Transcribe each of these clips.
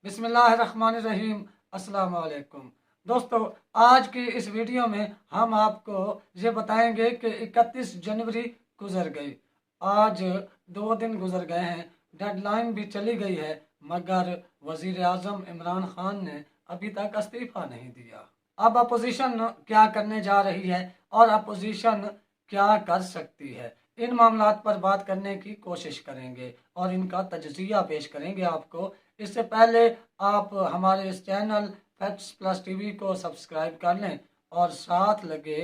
بسم اللہ الرحمن الرحیم۔ السلام علیکم دوستو، آج کی اس ویڈیو میں ہم آپ کو یہ بتائیں گے کہ 31 جنوری گزر گئی۔ آج 2 دن گزر گئے ہیں، ڈیڈ لائن بھی چلی گئی ہے، مگر وزیر اعظم عمران خان نے ابھی تک استعفیٰ نہیں دیا۔ اب اپوزیشن کیا کرنے جا رہی ہے اور اپوزیشن کیا کر سکتی ہے، ان معاملات پر بات کرنے کی کوشش کریں گے اور ان کا تجزیہ پیش کریں گے آپ کو۔ اس سے پہلے آپ ہمارے اس channel facts plus T V کو سبسکرائب کر لیں اور ساتھ لگے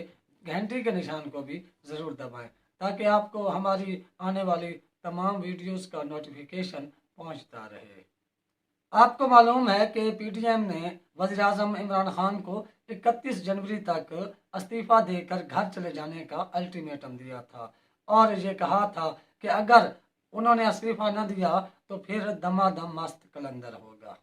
گھنٹی کے نشان کو بھی ضرور دبائیں تاکہ آپ کو ہماری آنے والی تمام ویڈیوز کا نوٹیفیکیشن پہنچتا رہے۔ آپ کو معلوم ہے کہ پی ٹی ایم نے وزیر اعظم عمران خان کو 31 جنوری تک استعفیٰ دے کر گھر چلے جانے کا الٹیمیٹم دیا تھا اور یہ کہا تھا کہ اگر انہوں نے استعفیٰ نہ دیا تو پھر دما دم مست قلندر ہوگا۔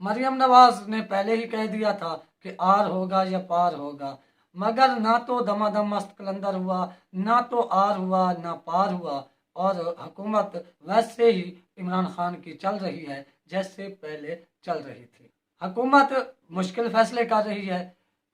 مریم نواز نے پہلے ہی کہہ دیا تھا کہ آر ہوگا یا پار ہوگا، مگر نہ تو دما دم مست قلندر ہوا، نہ تو آر ہوا، نہ پار ہوا، اور حکومت ویسے ہی عمران خان کی چل رہی ہے جیسے پہلے چل رہی تھی۔ حکومت مشکل فیصلے کر رہی ہے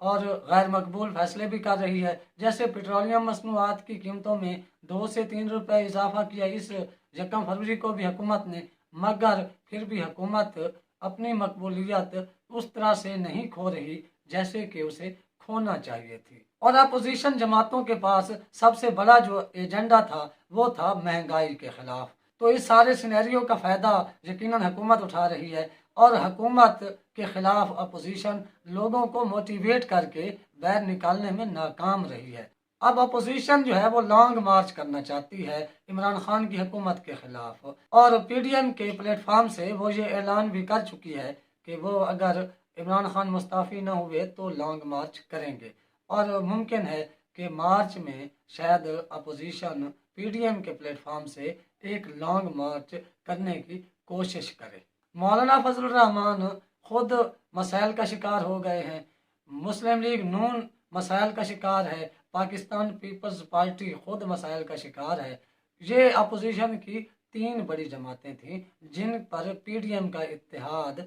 اور غیر مقبول فیصلے بھی کر رہی ہے، جیسے پیٹرولیم مصنوعات کی قیمتوں میں 2 سے 3 روپے اضافہ کیا اس 1 فروری کو بھی حکومت نے، مگر پھر بھی حکومت اپنی مقبولیت اس طرح سے نہیں کھو رہی جیسے کہ اسے کھونا چاہیے تھی۔ اور اپوزیشن جماعتوں کے پاس سب سے بڑا جو ایجنڈا تھا وہ تھا مہنگائی کے خلاف۔ تو اس سارے سینیریو کا فائدہ یقیناً حکومت اٹھا رہی ہے اور حکومت کے خلاف اپوزیشن لوگوں کو موٹیویٹ کر کے باہر نکالنے میں ناکام رہی ہے۔ اب اپوزیشن جو ہے وہ لانگ مارچ کرنا چاہتی ہے عمران خان کی حکومت کے خلاف، اور پی ڈی ایم کے پلیٹ فارم سے وہ یہ اعلان بھی کر چکی ہے کہ وہ اگر عمران خان مستعفی نہ ہوئے تو لانگ مارچ کریں گے، اور ممکن ہے کہ مارچ میں شاید اپوزیشن پی ڈی ایم کے پلیٹ فارم سے ایک لانگ مارچ کرنے کی کوشش کرے۔ مولانا فضل الرحمان خود مسائل کا شکار ہو گئے ہیں، مسلم لیگ نون مسائل کا شکار ہے، پاکستان پیپلز پارٹی خود مسائل کا شکار ہے۔ یہ اپوزیشن کی 3 بڑی جماعتیں تھیں جن پر پی ڈی ایم کا اتحاد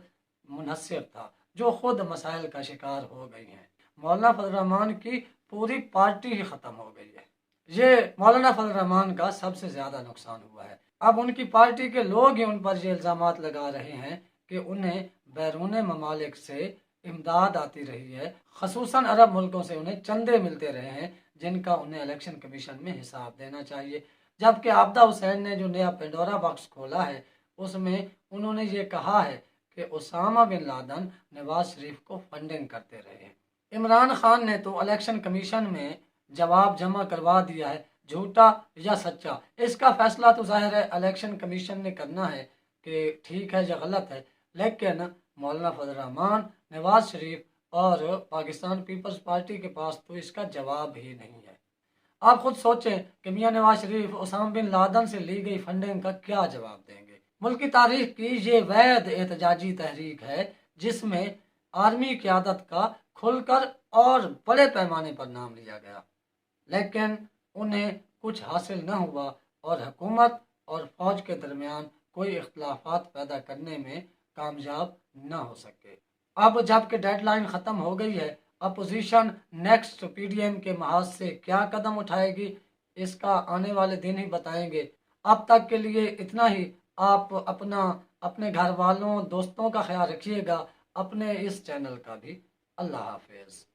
منحصر تھا، جو خود مسائل کا شکار ہو گئی ہیں۔ مولانا فضل الرحمان کی پوری پارٹی ہی ختم ہو گئی ہے۔ یہ مولانا فضل الرحمان کا سب سے زیادہ نقصان ہوا ہے۔ اب ان کی پارٹی کے لوگ ہی ان پر یہ الزامات لگا رہے ہیں کہ انہیں بیرون ممالک سے امداد آتی رہی ہے، خصوصاً عرب ملکوں سے انہیں چندے ملتے رہے ہیں جن کا انہیں الیکشن کمیشن میں حساب دینا چاہیے۔ جبکہ عابدہ حسین نے جو نیا پینڈورا باکس کھولا ہے اس میں انہوں نے یہ کہا ہے کہ اسامہ بن لادن نواز شریف کو فنڈنگ کرتے رہے ہیں۔ عمران خان نے تو الیکشن کمیشن میں جواب جمع کروا دیا ہے، جھوٹا یا سچا اس کا فیصلہ تو ظاہر ہے الیکشن کمیشن نے کرنا ہے کہ ٹھیک ہے یا غلط ہے، لیکن مولانا فضل الرحمان، نواز شریف اور پاکستان پیپلز پارٹی کے پاس تو اس کا جواب ہی نہیں ہے۔ آپ خود سوچیں کہ میاں نواز شریف اسامہ بن لادن سے لی گئی فنڈنگ کا کیا جواب دیں گے۔ ملک کی تاریخ کی یہ وحید احتجاجی تحریک ہے جس میں آرمی قیادت کا کھل کر اور بڑے پیمانے پر نام لیا گیا، لیکن انہیں کچھ حاصل نہ ہوا اور حکومت اور فوج کے درمیان کوئی اختلافات پیدا کرنے میں کامیاب نہ ہو سکے۔ اب جب کہ ڈیڈ لائن ختم ہو گئی ہے، opposition next P D M کے محاذ سے کیا قدم اٹھائے گی اس کا آنے والے دن ہی بتائیں گے۔ اب تک کے لیے اتنا ہی۔ آپ اپنے گھر والوں دوستوں کا خیال رکھیے گا، اپنے اس چینل کا بھی۔ اللہ حافظ۔